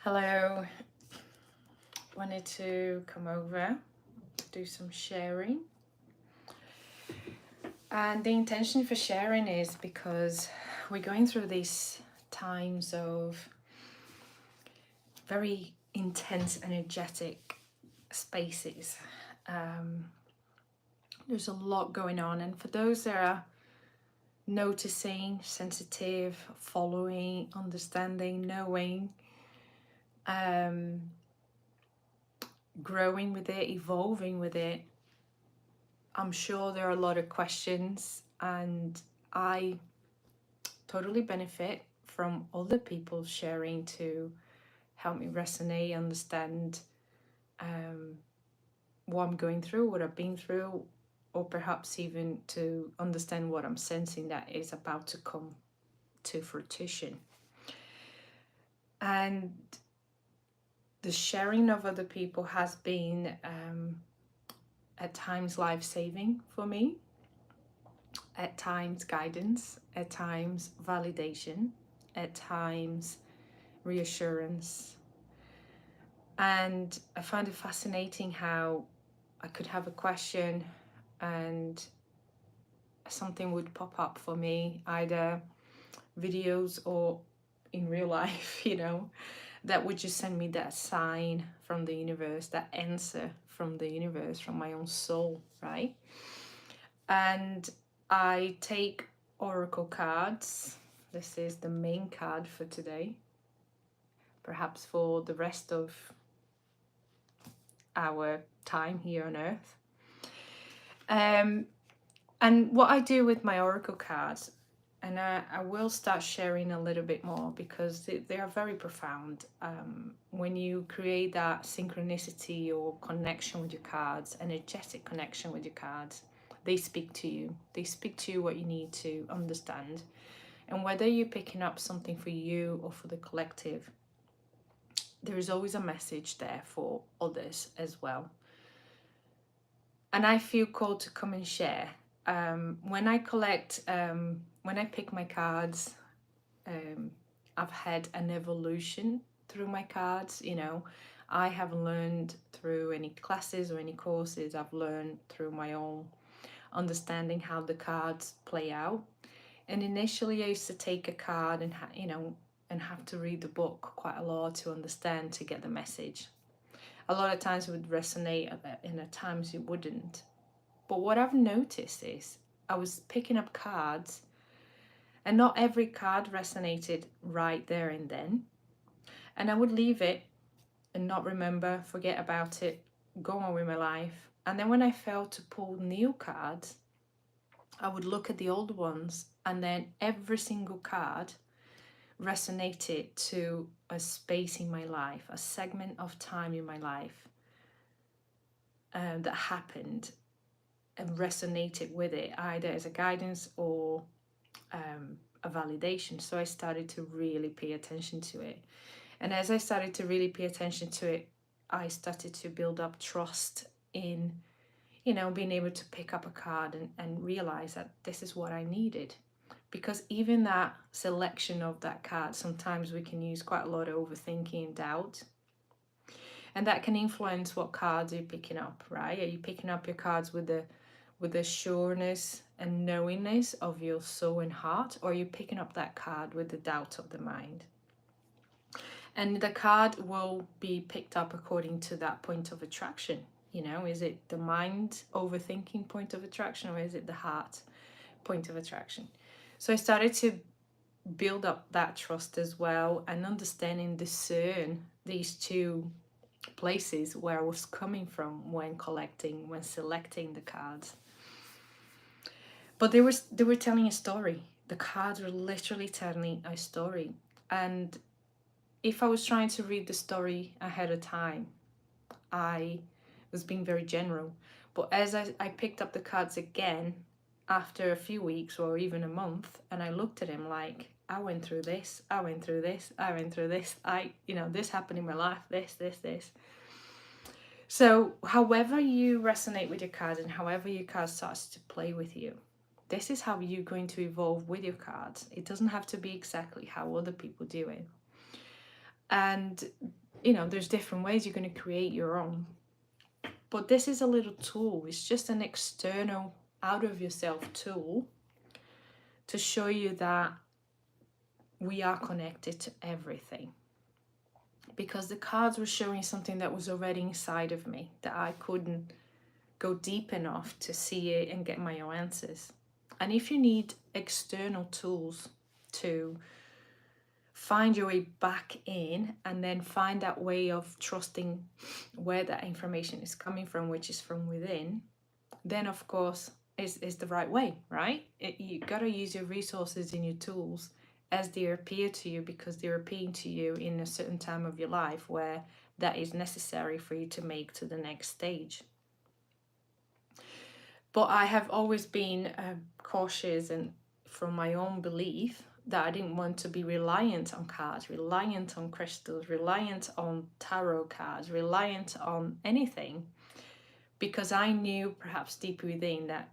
Hello, wanted to come over, do some sharing. And the intention for sharing is because we're going through these times of very intense, energetic spaces. There's a lot going on, and for those that are noticing, sensitive, following, understanding, knowing, growing with it, evolving with it, I'm sure there are a lot of questions, and I totally benefit from other people sharing to help me resonate, understand what I'm going through, what I've been through, or perhaps even to understand what I'm sensing that is about to come to fruition. And the sharing of other people has been at times life-saving for me, at times guidance, at times validation, at times reassurance. And I find it fascinating how I could have a question and something would pop up for me, either videos or in real life, that would just send me that sign from the universe, that answer from the universe, from my own soul, right? And I take oracle cards. This is the main card for today. Perhaps for the rest of our time here on Earth. And what I do with my oracle cards, and I will start sharing a little bit more because they are very profound. When you create that synchronicity or connection with your cards, energetic connection with your cards, they speak to you. They speak to you what you need to understand. And whether you're picking up something for you or for the collective, there is always a message there for others as well. And I feel called to come and share. When I collect, when I pick my cards, I've had an evolution through my cards. I have learned through any classes or any courses. I've learned through my own understanding how the cards play out. And initially I used to take a card and and have to read the book quite a lot to understand, to get the message. A lot of times it would resonate, and at times it wouldn't. But what I've noticed is I was picking up cards and not every card resonated right there and then. And I would leave it and not remember, forget about it, go on with my life. And then when I felt to pull new cards, I would look at the old ones, and then every single card resonated to a space in my life, a segment of time in my life that happened and resonated with it, either as a guidance or a validation. So I started to really pay attention to it. And as I started to really pay attention to it, I started to build up trust in, being able to pick up a card and realize that this is what I needed. Because even that selection of that card, sometimes we can use quite a lot of overthinking and doubt. And that can influence what cards you're picking up, right? Are you picking up your cards with the sureness and knowingness of your soul and heart, or are you picking up that card with the doubt of the mind? And the card will be picked up according to that point of attraction. Is it the mind overthinking point of attraction, or is it the heart point of attraction? So I started to build up that trust as well, and understanding, discern these two places where I was coming from when selecting the cards. But they were telling a story. The cards were literally telling a story. And if I was trying to read the story ahead of time, I was being very general. But as I picked up the cards again after a few weeks or even a month, and I looked at him like, I went through this, I went through this, I went through this, this happened in my life, this. So however you resonate with your cards and however your card starts to play with you, this is how you're going to evolve with your cards. It doesn't have to be exactly how other people do it. And, you know, there's different ways you're going to create your own. But this is a little tool. It's just an external, out of yourself tool to show you that we are connected to everything. Because the cards were showing something that was already inside of me, that I couldn't go deep enough to see it and get my own answers. And if you need external tools to find your way back in and then find that way of trusting where that information is coming from, which is from within, then of course is the right way, right? You got to use your resources and your tools as they appear to you, because they're appearing to you in a certain time of your life where that is necessary for you to make to the next stage. But I have always been cautious, and from my own belief, that I didn't want to be reliant on cards, reliant on crystals, reliant on tarot cards, reliant on anything, because I knew perhaps deep within that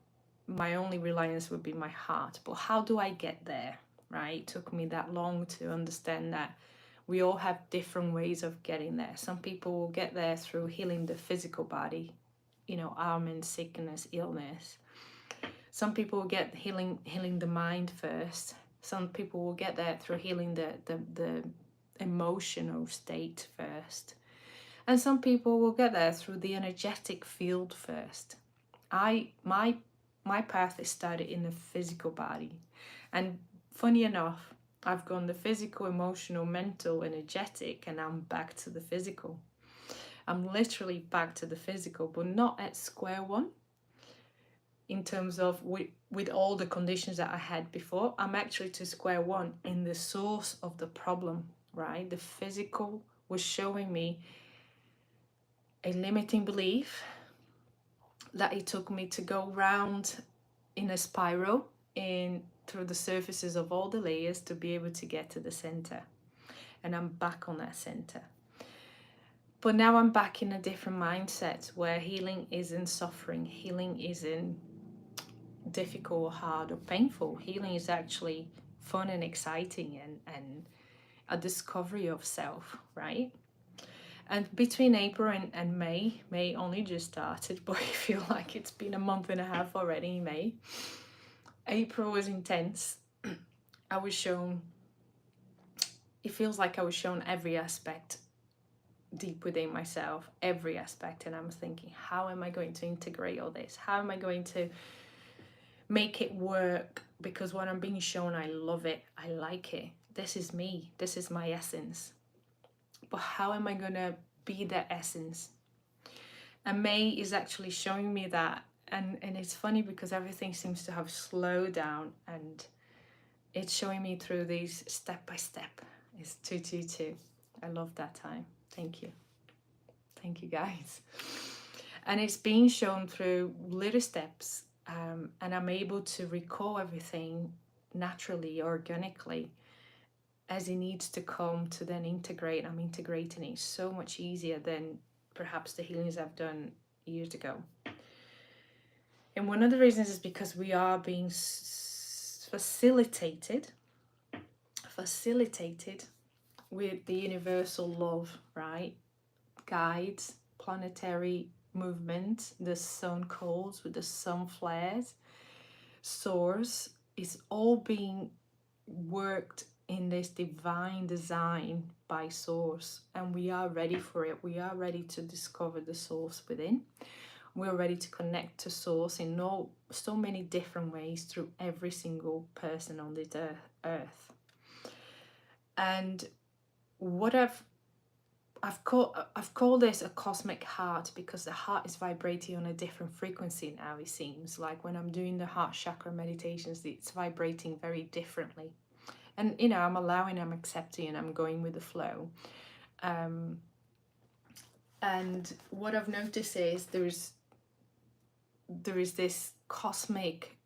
my only reliance would be my heart. But how do I get there, right? It took me that long to understand that we all have different ways of getting there. Some people will get there through healing the physical body, you know, ailment, sickness, illness. Some people will get healing the mind first. Some people will get there through healing the emotional state first. And some people will get there through the energetic field first. My path is started in the physical body. And funny enough, I've gone the physical, emotional, mental, energetic, and I'm back to the physical. I'm literally back to the physical, but not at square one. In terms of with all the conditions that I had before, I'm actually to square one in the source of the problem, right? The physical was showing me a limiting belief that it took me to go round in a spiral through the surfaces of all the layers to be able to get to the center. And I'm back on that center. But now I'm back in a different mindset where healing isn't suffering, healing isn't difficult or hard or painful. Healing is actually fun and exciting and a discovery of self, right? And between April and May only just started, but I feel like it's been a month and a half already in May. April was intense. I was shown, it feels like I was shown every aspect deep within myself, every aspect. And I'm thinking, how am I going to integrate all this? How am I going to make it work? Because what I'm being shown, I love it. I like it. This is me. This is my essence. But how am I going to be that essence? And May is actually showing me that. And it's funny because everything seems to have slowed down, and it's showing me through these step by step. It's 222. I love that time. Thank you. Thank you, guys. And it's being shown through little steps, and I'm able to recall everything naturally, organically, as it needs to come to then integrate. I'm integrating it so much easier than perhaps the healings I've done years ago. And one of the reasons is because we are being facilitated with the universal love, right? Guides, planetary movement, the sun calls with the sun flares, source is all being worked in this divine design by source, and we are ready for it. We are ready to discover the source within. We're ready to connect to source in so many different ways through every single person on this earth. And what I've called this a cosmic heart, because the heart is vibrating on a different frequency now. It seems like when I'm doing the heart chakra meditations, it's vibrating very differently. And you know, I'm allowing, I'm accepting, and I'm going with the flow. And what I've noticed is there is this cosmic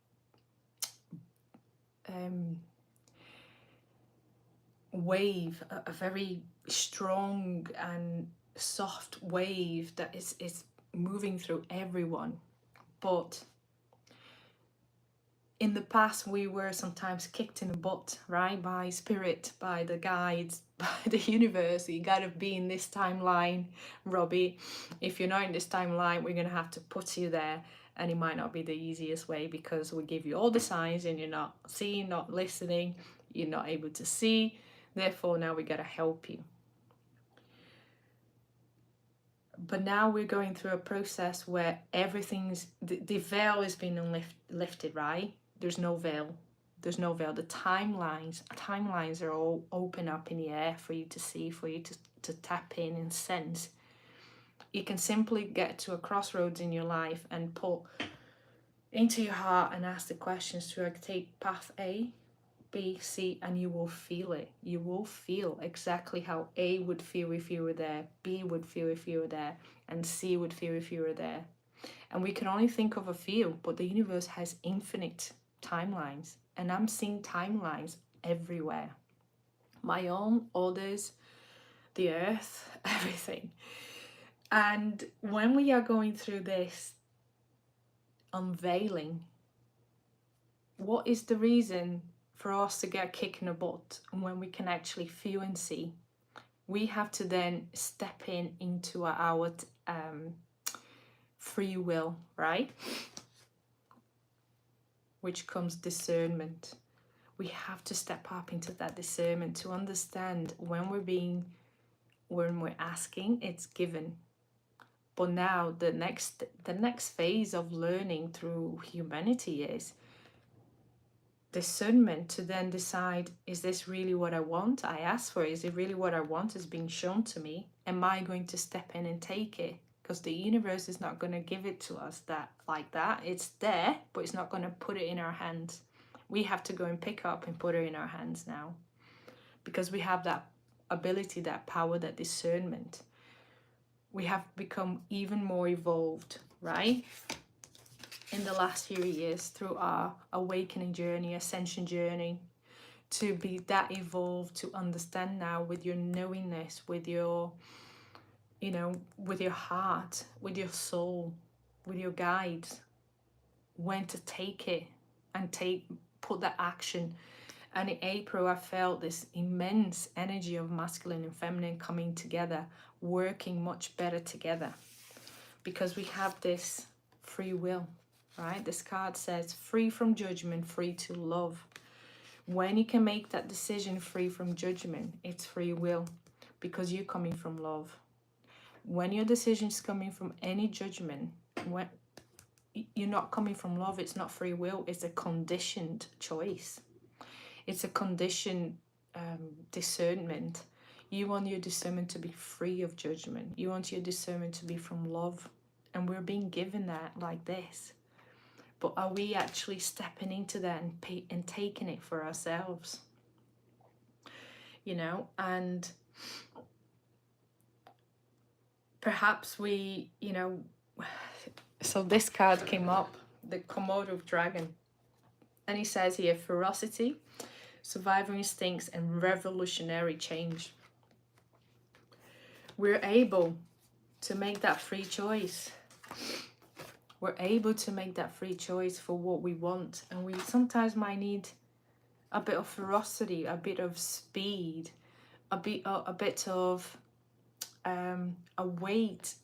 wave, a very strong and soft wave that is moving through everyone. But in the past we were sometimes kicked in the butt, right, by spirit, by the guides, by the universe. You gotta be in this timeline, Robbie. If you're not in this timeline, we're gonna have to put you there, and it might not be the easiest way, because we give you all the signs and you're not seeing, not listening, you're not able to see. Therefore now we gotta help you. But now we're going through a process where everything's, the veil is being lifted, right? There's no veil. There's no veil. The timelines are all open up in the air for you to see, for you to tap in and sense. You can simply get to a crossroads in your life and pull into your heart and ask the questions, do I take path A, B, C, and you will feel it. You will feel exactly how A would feel if you were there, B would feel if you were there, and C would feel if you were there. And we can only think of a few, but the universe has infinite timelines, and I'm seeing timelines everywhere. My own, others, the earth, everything. And when we are going through this unveiling, what is the reason for us to get kicked in the butt when we can actually feel and see? We have to then step into our free will, right? Which comes discernment. We have to step up into that discernment to understand when we're asking, it's given. But now the next phase of learning through humanity is discernment, to then decide, is this really what I want? I asked for it. Is it really what I want is being shown to me? Am I going to step in and take it? Because the universe is not going to give it to us like that. It's there, but it's not going to put it in our hands. We have to go and pick up and put it in our hands now, because we have that ability, that power, that discernment. We have become even more evolved, right? In the last few years, through our awakening journey, ascension journey, to be that evolved, to understand now with your knowingness, with your, with your heart, with your soul, with your guides, when to take it and put that action. And in April, I felt this immense energy of masculine and feminine coming together, working much better together, because we have this free will. Right? This card says free from judgment, free to love. When you can make that decision free from judgment, it's free will, because you're coming from love. When your decision is coming from any judgment, when you're not coming from love, it's not free will, it's a conditioned choice. It's a conditioned discernment. You want your discernment to be free of judgment. You want your discernment to be from love. And we're being given that like this. But are we actually stepping into that and taking it for ourselves? And perhaps we, so this card came up, the Komodo dragon. And he says here, ferocity, survival instincts, and revolutionary change. We're able to make that free choice. We're able to make that free choice for what we want. And we sometimes might need a bit of ferocity, a bit of speed, a bit of a weight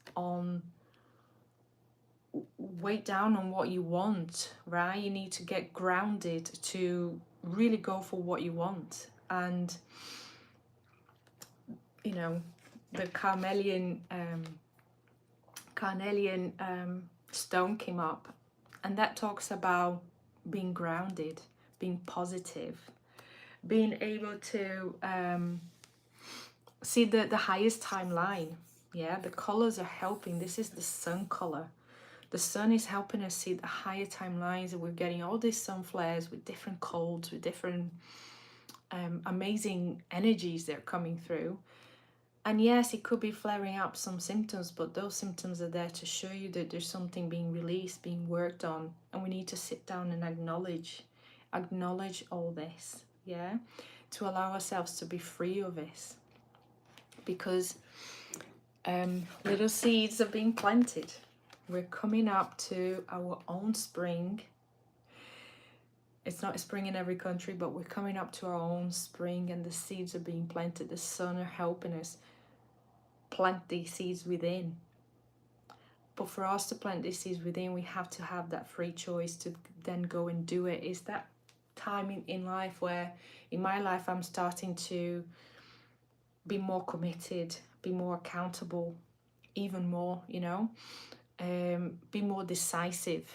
down on what you want, right? You need to get grounded to really go for what you want. And, the Carmelian stone came up, and that talks about being grounded, being positive, being able to see the highest timeline. Yeah, the colors are helping. This is the sun color. The sun is helping us see the higher timelines, and we're getting all these sun flares with different codes, with different amazing energies that are coming through. And yes, it could be flaring up some symptoms, but those symptoms are there to show you that there's something being released, being worked on, and we need to sit down and acknowledge all this, yeah, to allow ourselves to be free of this, because little seeds are being planted. We're coming up to our own spring. It's not spring in every country, but we're coming up to our own spring, and the seeds are being planted. The sun are helping us plant these seeds within. But for us to plant these seeds within, we have to have that free choice to then go and do it. It's that time in life where, in my life, I'm starting to be more committed, be more accountable, even more, you know, be more decisive.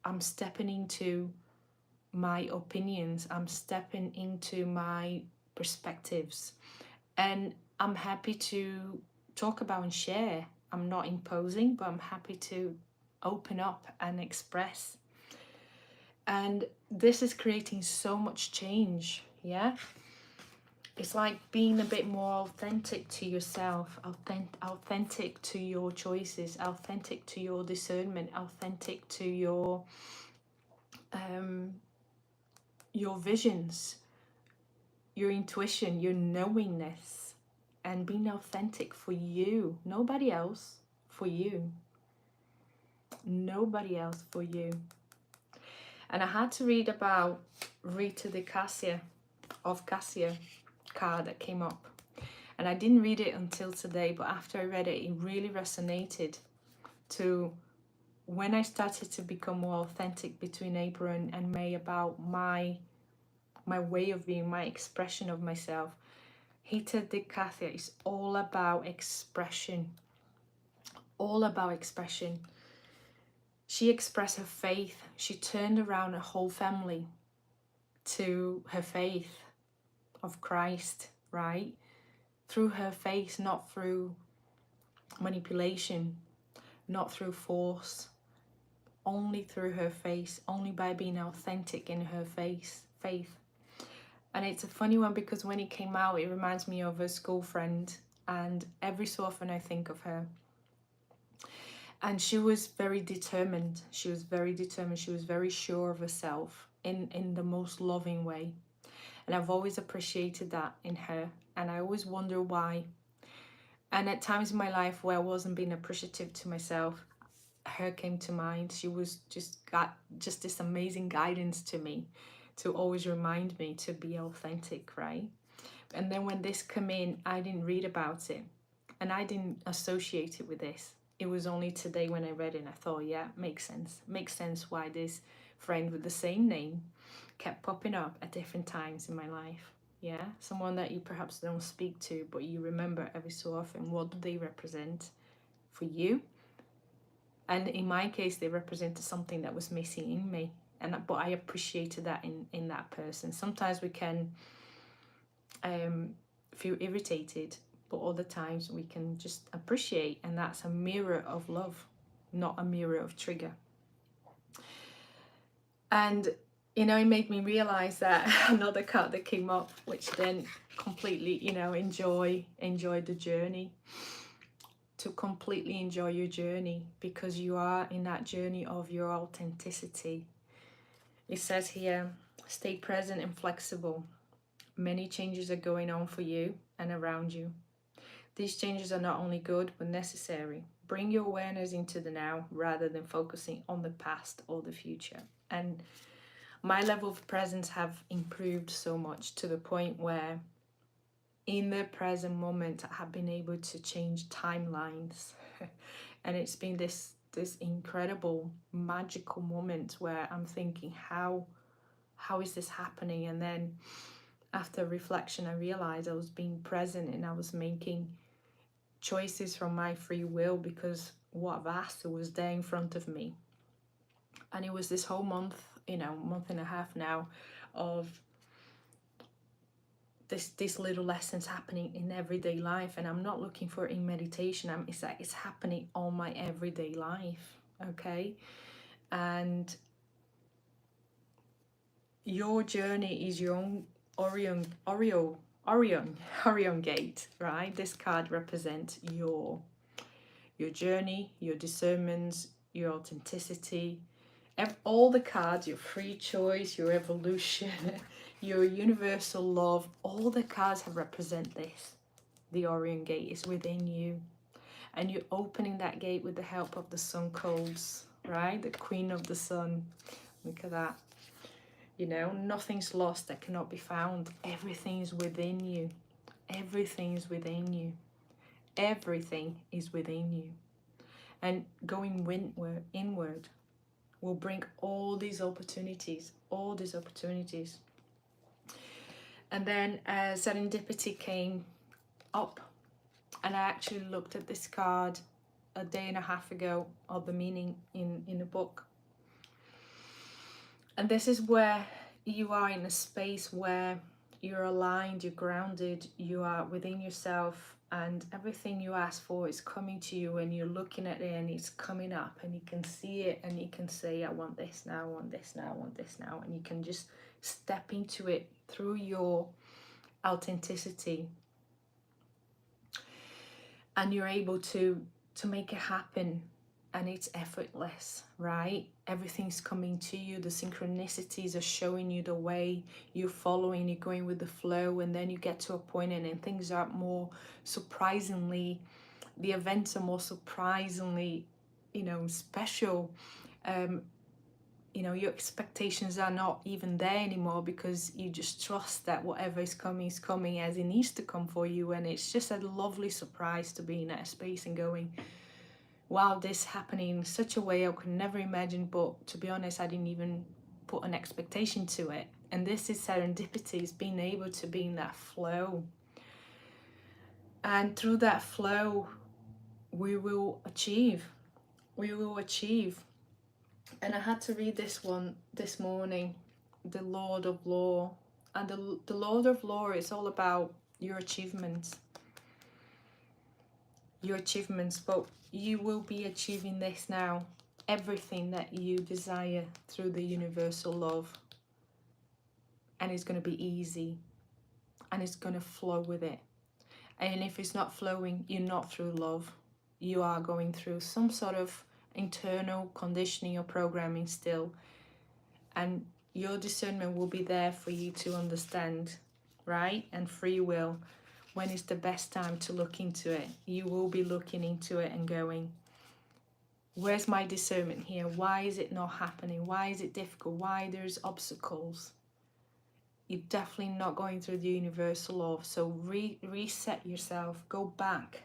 I'm stepping into my opinions. I'm stepping into my perspectives. And I'm happy to talk about and share. I'm not imposing, but I'm happy to open up and express. And this is creating so much change, yeah? It's like being a bit more authentic to yourself, authentic to your choices, authentic to your discernment, authentic to your visions, your intuition, your knowingness, and being authentic for you. Nobody else, for you. Nobody else, for you. And I had to read about Rita de Cassia, of Cassia card that came up. And I didn't read it until today, but after I read it, it really resonated to when I started to become more authentic between April and May about my way of being, my expression of myself. Rita de Cassia is all about expression. All about expression. She expressed her faith. She turned around her whole family to her faith of Christ, right? Through her faith, not through manipulation, not through force, only through her faith, only by being authentic in her faith. And it's a funny one because when it came out, it reminds me of a school friend, and every so often I think of her. And she was very determined. She was very determined. She was very sure of herself in the most loving way. And I've always appreciated that in her. And I always wonder why. And at times in my life where I wasn't being appreciative to myself, her came to mind. She was got this amazing guidance to me, to always remind me to be authentic, right? And then when this came in, I didn't read about it. And I didn't associate it with this. It was only today when I read it and I thought, yeah, makes sense. Makes sense why this friend with the same name kept popping up at different times in my life. Yeah, someone that you perhaps don't speak to, but you remember every so often. What do they represent for you? And in my case, they represented something that was missing in me. But I appreciated that in that person. Sometimes we can feel irritated, but other times we can just appreciate, and that's a mirror of love, not a mirror of trigger. And you know, it made me realize that another card that came up, which then completely, you know, enjoy the journey, to completely enjoy your journey, because you are in that journey of your authenticity. It says here, stay present and flexible. Many changes are going on for you and around you. These changes are not only good, but necessary. Bring your awareness into the now rather than focusing on the past or the future. And my level of presence have improved so much to the point where in the present moment I have been able to change timelines. And it's been this incredible, magical moment where I'm thinking, how is this happening? And then after reflection, I realized I was being present and I was making choices from my free will because what I've asked was there in front of me. And it was this whole month, you know, month and a half now of these little lessons happening in everyday life. And I'm not looking for it in meditation. It's like it's happening on my everyday life, okay? And your journey is your own Orion gate, right? This card represents your journey, your discernments, your authenticity, all the cards, your free choice, your evolution, your universal love, all the cards have represent this. The Orion gate is within you, and you're opening that gate with the help of the sun codes, right? The Queen of the Sun. Look at that. You know, nothing's lost that cannot be found. Everything is within you. Everything is within you. Everything is within you. And going inward will bring all these opportunities, all these opportunities. And then serendipity came up, and I actually looked at this card a day and a half ago, of the meaning in a book. And this is where you are in a space where you're aligned, you're grounded, you are within yourself, and everything you ask for is coming to you, and you're looking at it and it's coming up, and you can see it, and you can say, I want this now, I want this now, I want this now, and you can just step into it through your authenticity, and you're able to make it happen. And it's effortless, right? Everything's coming to you. The synchronicities are showing you the way. You're following, you're going with the flow, and then you get to a point and things are more surprisingly, the events are more surprisingly, you know, special. You know, your expectations are not even there anymore, because you just trust that whatever is coming as it needs to come for you. And it's just a lovely surprise to be in that space and going, wow, this happening in such a way I could never imagine. But to be honest, I didn't even put an expectation to it. And this is serendipity, is being able to be in that flow. And through that flow, we will achieve. We will achieve. And I had to read this one this morning, the Lord of Law. And the Lord of Law is all about your achievements. Your achievements, but you will be achieving this now. Everything that you desire through the universal love. And it's going to be easy. And it's going to flow with it. And if it's not flowing, you're not through love. You are going through some sort of internal conditioning or programming still. And your discernment will be there for you to understand, right? And free will. When is the best time to look into it? You will be looking into it and going, where's my discernment here? Why is it not happening? Why is it difficult? Why there's obstacles? You're definitely not going through the universal love. So reset yourself. Go back.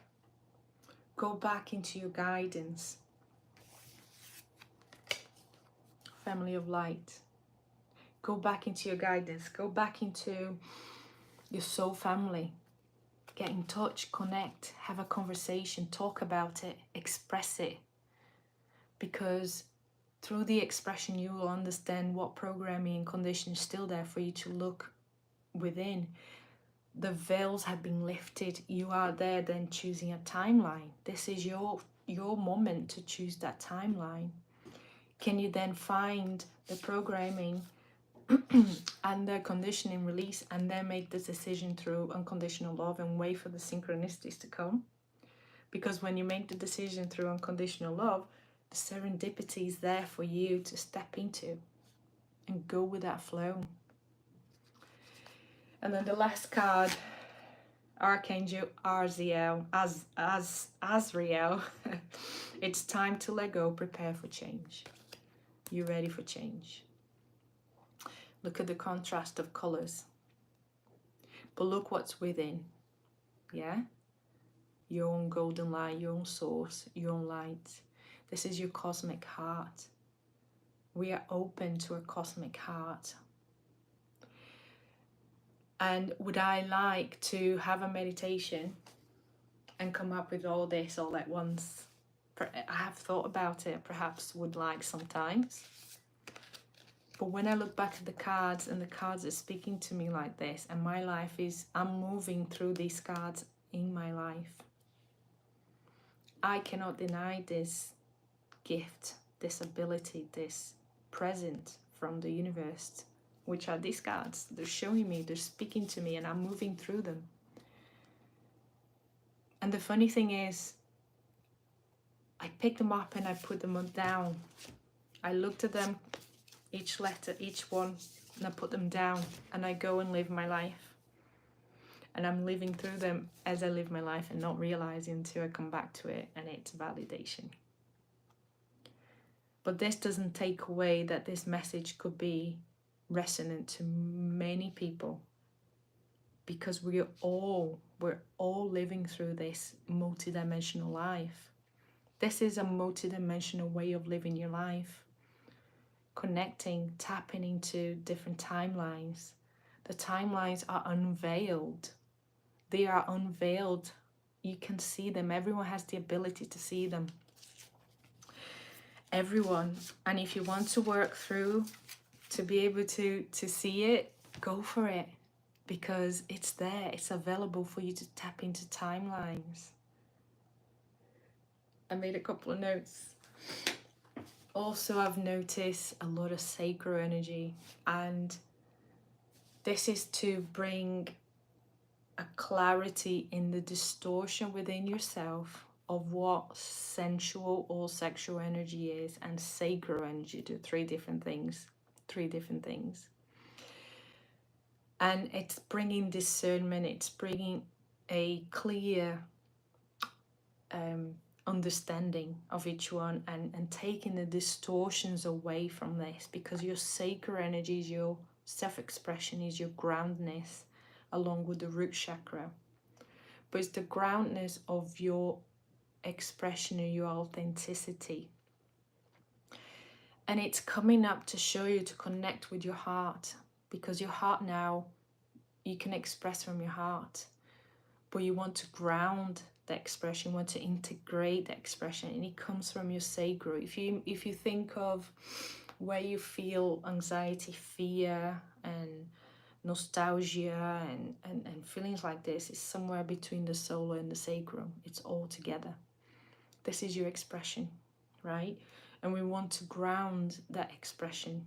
Go back into your guidance. Family of light. Go back into your guidance. Go back into your soul family. Get in touch, connect, have a conversation, talk about it, express it. Because through the expression, you will understand what programming and condition is still there for you to look within. The veils have been lifted. You are there then choosing a timeline. This is your moment to choose that timeline. Can you then find the programming and the conditioning release, and then make the decision through unconditional love and wait for the synchronicities to come? Because when you make the decision through unconditional love, the serendipity is there for you to step into and go with that flow. And then the last card, Archangel Azrael. It's time to let go, prepare for change. You're ready for change. Look at the contrast of colors. But look what's within. Yeah? Your own golden light, your own source, your own light. This is your cosmic heart. We are open to a cosmic heart. And would I like to have a meditation and come up with all this all at once? I have thought about it, perhaps would like sometimes. But when I look back at the cards, and the cards are speaking to me like this, and my life is, I'm moving through these cards in my life. I cannot deny this gift, this ability, this present from the universe, which are these cards. They're showing me, they're speaking to me, and I'm moving through them. And the funny thing is, I picked them up and I put them down. I looked at them, each letter, each one, and I put them down, and I go and live my life. And I'm living through them as I live my life and not realizing until I come back to it, and it's validation. But this doesn't take away that this message could be resonant to many people, because we're all living through this multidimensional life. This is a multidimensional way of living your life, connecting, tapping into different timelines. The timelines are unveiled. They are unveiled. You can see them. Everyone has the ability to see them. Everyone. And if you want to work through to be able to see it, go for it, because it's there. It's available for you to tap into timelines. I made a couple of notes. Also, I've noticed a lot of sacred energy, and this is to bring a clarity in the distortion within yourself of what sensual or sexual energy is and sacred energy. Do three different things. And it's bringing discernment, it's bringing a clear understanding of each one, and taking the distortions away from this, because your sacred energy is your self-expression, is your groundness, along with the root chakra. But it's the groundness of your expression and your authenticity. And it's coming up to show you to connect with your heart, because your heart now, you can express from your heart, but you want to ground the expression, you want to integrate the expression, and it comes from your sacral. If you think of where you feel anxiety, fear, and nostalgia, and feelings like this, it's somewhere between the solar and the sacrum. It's all together. This is your expression, right? And we want to ground that expression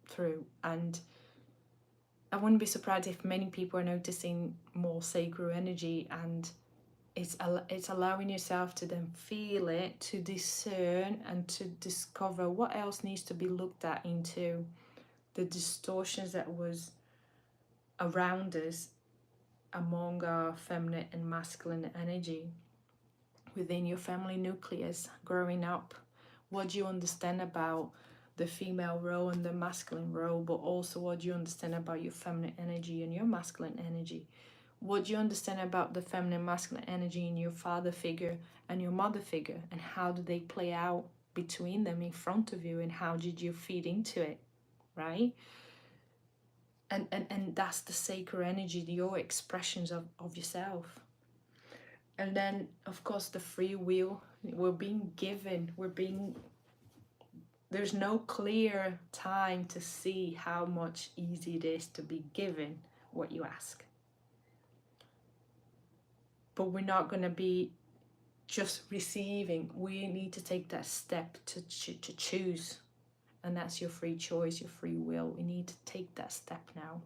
through. And I wouldn't be surprised if many people are noticing more sacred energy, and it's allowing yourself to then feel it, to discern and to discover what else needs to be looked at into the distortions that was around us among our feminine and masculine energy within your family nucleus growing up. What do you understand about the female role and the masculine role, but also what do you understand about your feminine energy and your masculine energy? What do you understand about the feminine masculine energy in your father figure and your mother figure, and how do they play out between them in front of you, and how did you feed into it, right? And that's the sacred energy, your expressions of yourself. And then of course the free will, we're being given, there's no clear time to see how much easy it is to be given what you ask. But we're not going to be just receiving. We need to take that step to choose. And that's your free choice, your free will. We need to take that step now.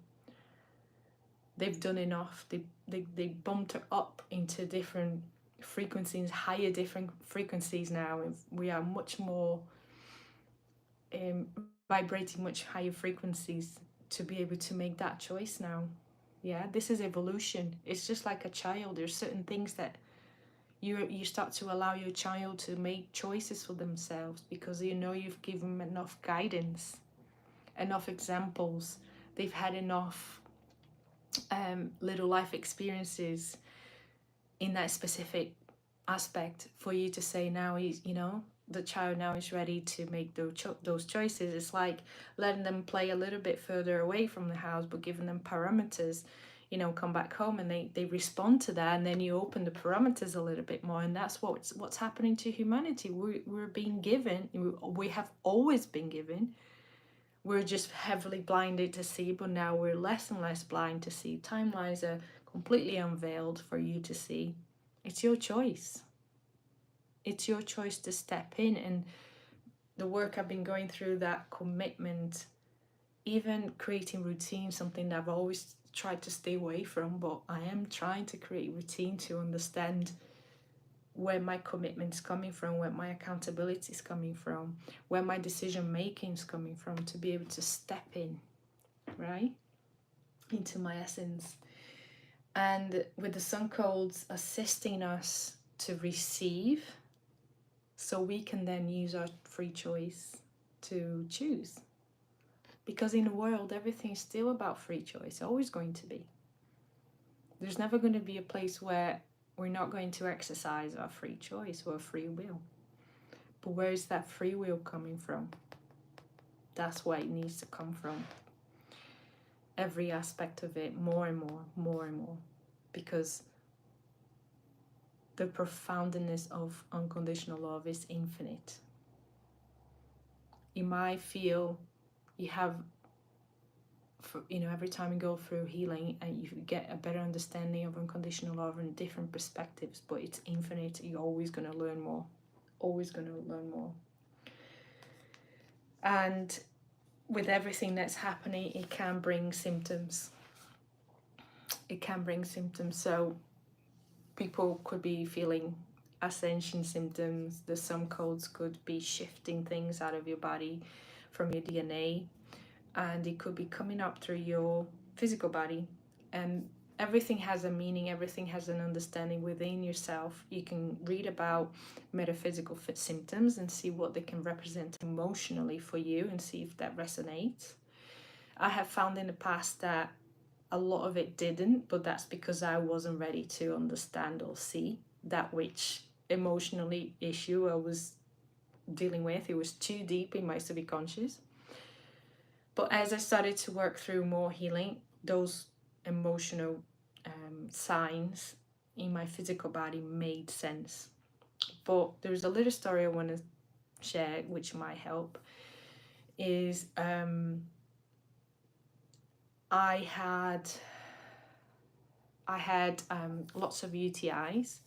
They've done enough. They bumped her up into different frequencies, higher different frequencies now. We are much more vibrating much higher frequencies to be able to make that choice now. Yeah, this is evolution. It's just like a child. There's certain things that you start to allow your child to make choices for themselves, because you know you've given them enough guidance, enough examples. They've had enough little life experiences in that specific aspect for you to say now he's, the child now is ready to make those choices. It's like letting them play a little bit further away from the house, but giving them parameters, come back home, and they respond to that, and then you open the parameters a little bit more. And that's what's happening to humanity. We're being given, we have always been given. We're just heavily blinded to see, but now we're less and less blind to see. Timelines are completely unveiled for you to see. It's your choice. It's your choice to step in. And the work I've been going through, that commitment, even creating routine, something that I've always tried to stay away from, but I am trying to create routine to understand where my commitment is coming from, where my accountability is coming from, where my decision making is coming from, to be able to step in, right, into my essence. And with the sun codes assisting us to receive, so we can then use our free choice to choose. Because in the world, everything is still about free choice, always going to be. There's never going to be a place where we're not going to exercise our free choice or free will. But where is that free will coming from? That's where it needs to come from. Every aspect of it, more and more, more and more. Because the profoundness of unconditional love is infinite. You might feel you have, every time you go through healing and you get a better understanding of unconditional love and different perspectives, but it's infinite. You're always going to learn more. Always going to learn more. And with everything that's happening, it can bring symptoms. It can bring symptoms. So people could be feeling ascension symptoms. The some codes could be shifting things out of your body from your DNA, and it could be coming up through your physical body. And everything has a meaning, everything has an understanding within yourself. You can read about metaphysical symptoms and see what they can represent emotionally for you and see if that resonates. I have found in the past that a lot of it didn't, but that's because I wasn't ready to understand or see that which emotionally issue I was dealing with. It was too deep in my subconscious. But as I started to work through more healing, those emotional signs in my physical body made sense. But there's a little story I want to share which might help. Is I had lots of UTIs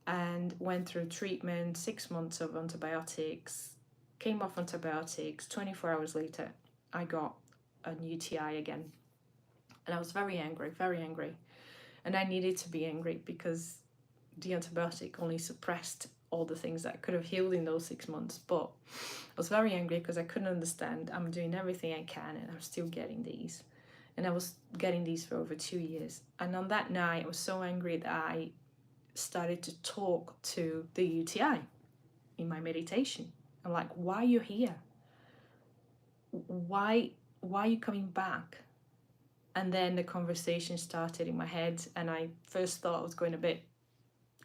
and went through treatment, 6 months of antibiotics, came off antibiotics. 24 hours later, I got an UTI again. And I was very angry, very angry. And I needed to be angry because the antibiotic only suppressed all the things that could have healed in those 6 months. But I was very angry because I couldn't understand. I'm doing everything I can and I'm still getting these. And I was getting these for over 2 years. And on that night, I was so angry that I started to talk to the UTI in my meditation. I'm like, why are you here? Why are you coming back? And then the conversation started in my head, and I first thought I was going a bit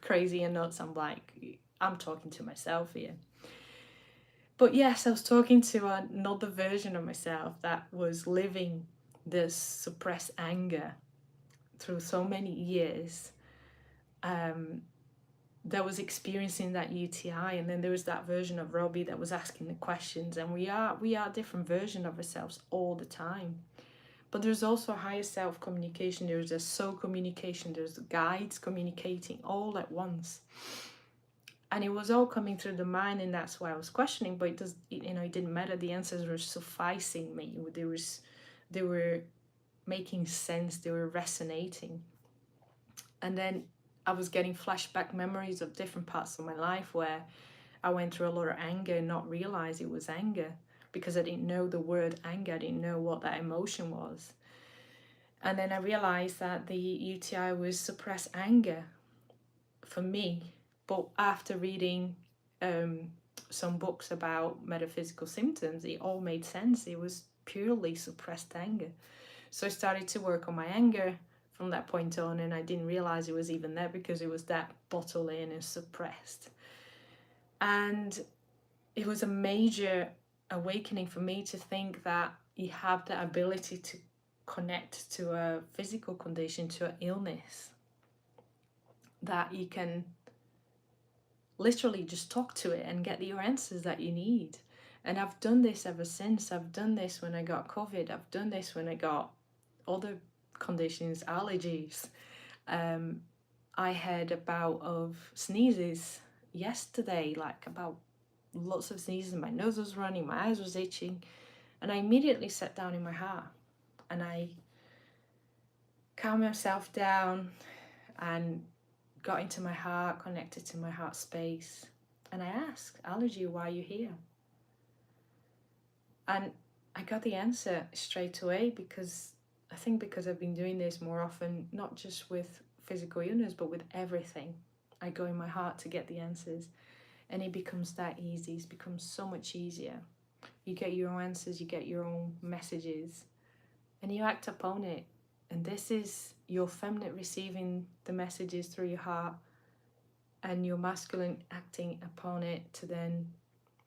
crazy and nuts. I'm like, I'm talking to myself here. But yes, I was talking to another version of myself that was living this suppressed anger through so many years, that was experiencing that UTI. And then there was that version of Robbie that was asking the questions, and we are a different version of ourselves all the time. But there's also a higher self communication, there's a soul communication, there's guides communicating all at once. And it was all coming through the mind, and that's why I was questioning, but it didn't matter. The answers were sufficing me. They were making sense, they were resonating. And then I was getting flashback memories of different parts of my life where I went through a lot of anger and not realize it was anger because I didn't know the word anger. I didn't know what that emotion was. And then I realized that the UTI was suppressed anger for me. But after reading some books about metaphysical symptoms, it all made sense. It was purely suppressed anger. So I started to work on my anger from that point on, and I didn't realize it was even there because it was that bottled in and suppressed. And it was a major awakening for me to think that you have the ability to connect to a physical condition, to an illness, that you can literally just talk to it and get your answers that you need. And I've done this ever since. I've done this when I got COVID. I've done this when I got other conditions, allergies. I had a bout of sneezes yesterday, like about lots of sneezes. My nose was running, my eyes was itching, and I immediately sat down in my heart and I calmed myself down and got into my heart, connected to my heart space, and I asked, allergy, why are you here? And I got the answer straight away, because I've been doing this more often, not just with physical illness, but with everything. I go in my heart to get the answers, and it becomes that easy. It becomes so much easier You get your own answers, you get your own messages, and you act upon it. And this is your feminine receiving the messages through your heart, and your masculine acting upon it to then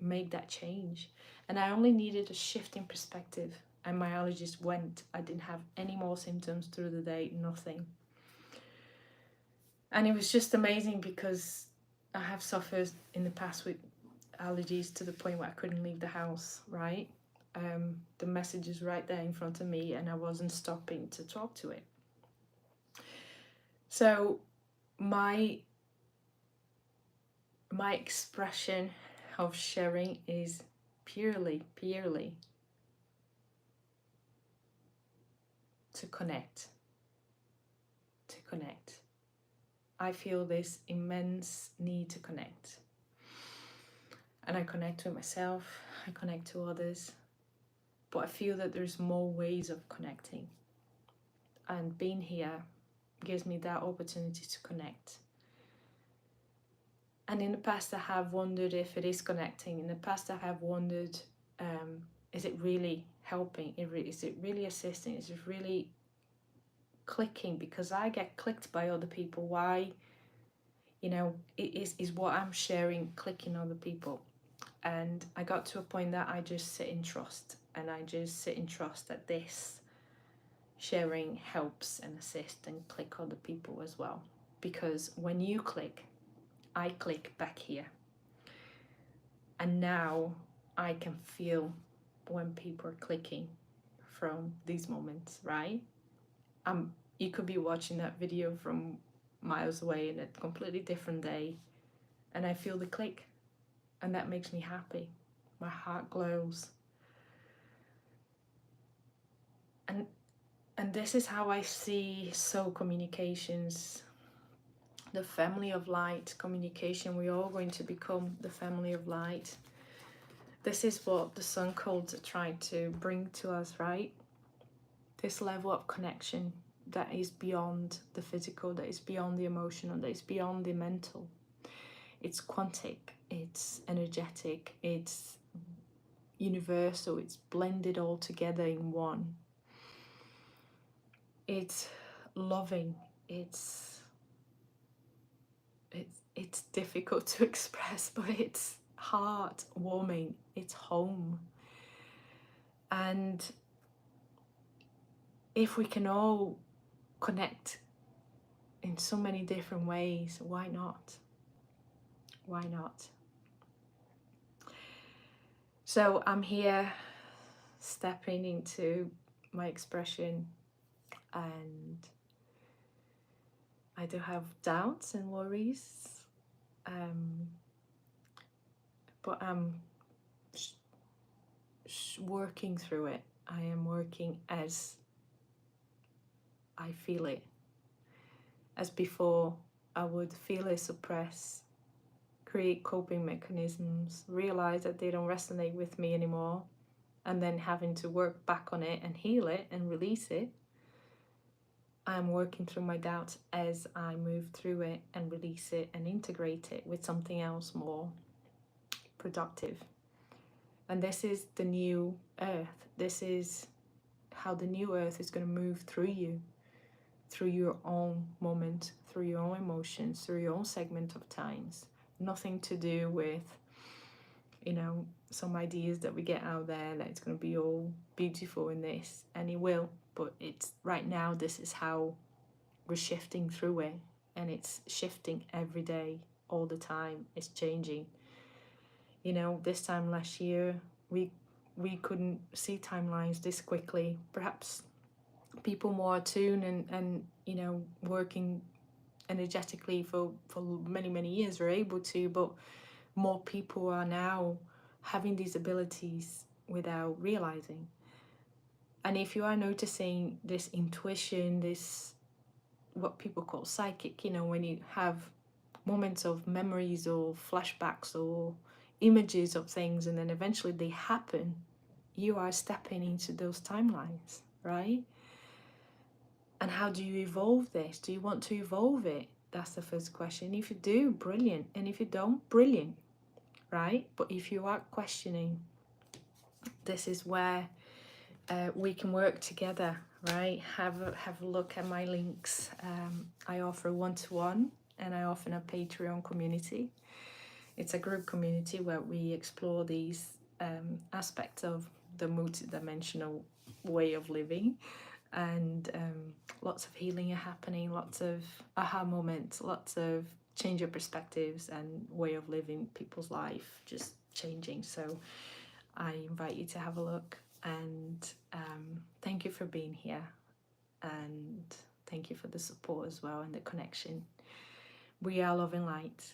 make that change. And I only needed a shift in perspective, and my allergies went. I didn't have any more symptoms through the day, nothing. And it was just amazing, because I have suffered in the past with allergies to the point where I couldn't leave the house, right? The message is right there in front of me, and I wasn't stopping to talk to it. So my expression of sharing is purely to connect. I feel this immense need to connect. And I connect with myself, I connect to others, but I feel that there's more ways of connecting. And being here gives me that opportunity to connect. And in the past I have wondered if it is connecting. In the past I have wondered, is it really helping? Is it really assisting? Is it really clicking? Because I get clicked by other people. Why? You know, is what I'm sharing clicking other people? And I got to a point that I just sit in trust. And I just sit in trust that this sharing helps and assists and click other people as well. Because when you click, I click back here. And now I can feel when people are clicking from these moments, right? You could be watching that video from miles away in a completely different day, and I feel the click, and that makes me happy. My heart glows. And this is how I see soul communications, the family of light communication. We're all going to become the family of light. This is what the sun codes are trying to bring to us, right? This level of connection that is beyond the physical, that is beyond the emotional, that is beyond the mental. It's quantic, it's energetic, it's universal, it's blended all together in one. It's loving, it's difficult to express, but it's heartwarming, it's home. And if we can all connect in so many different ways, why not? Why not? So I'm here stepping into my expression, and I do have doubts and worries, but I'm working through it. I am working as I feel it. As before, I would feel it, suppress, create coping mechanisms, realize that they don't resonate with me anymore, and then having to work back on it and heal it and release it. I'm working through my doubts as I move through it and release it and integrate it with something else more productive. And this is the new earth. This is how the new earth is going to move through you, through your own moment, through your own emotions, through your own segment of times. Nothing to do with, you know, some ideas that we get out there that it's going to be all beautiful in this, and it will, but it's right now, this is how we're shifting through it, and it's shifting every day, all the time. It's changing. You know, this time last year we couldn't see timelines this quickly. Perhaps people more attuned and you know, working energetically for many years were able to, but more people are now having these abilities without realizing. And if you are noticing this intuition, this what people call psychic, you know, when you have moments of memories or flashbacks or images of things and then eventually they happen, you are stepping into those timelines, right? And how do you evolve this? Do you want to evolve it? That's the first question. If you do, brilliant. And if you don't, brilliant, right? But if you are questioning, this is where we can work together, right? Have a look at my links. I offer one-to-one, and I offer a Patreon community. It's a group community where we explore these aspects of the multi-dimensional way of living, and lots of healing are happening, lots of aha moments, lots of change of perspectives and way of living people's life just changing. So I invite you to have a look, and thank you for being here, and thank you for the support as well and the connection. We are love and light.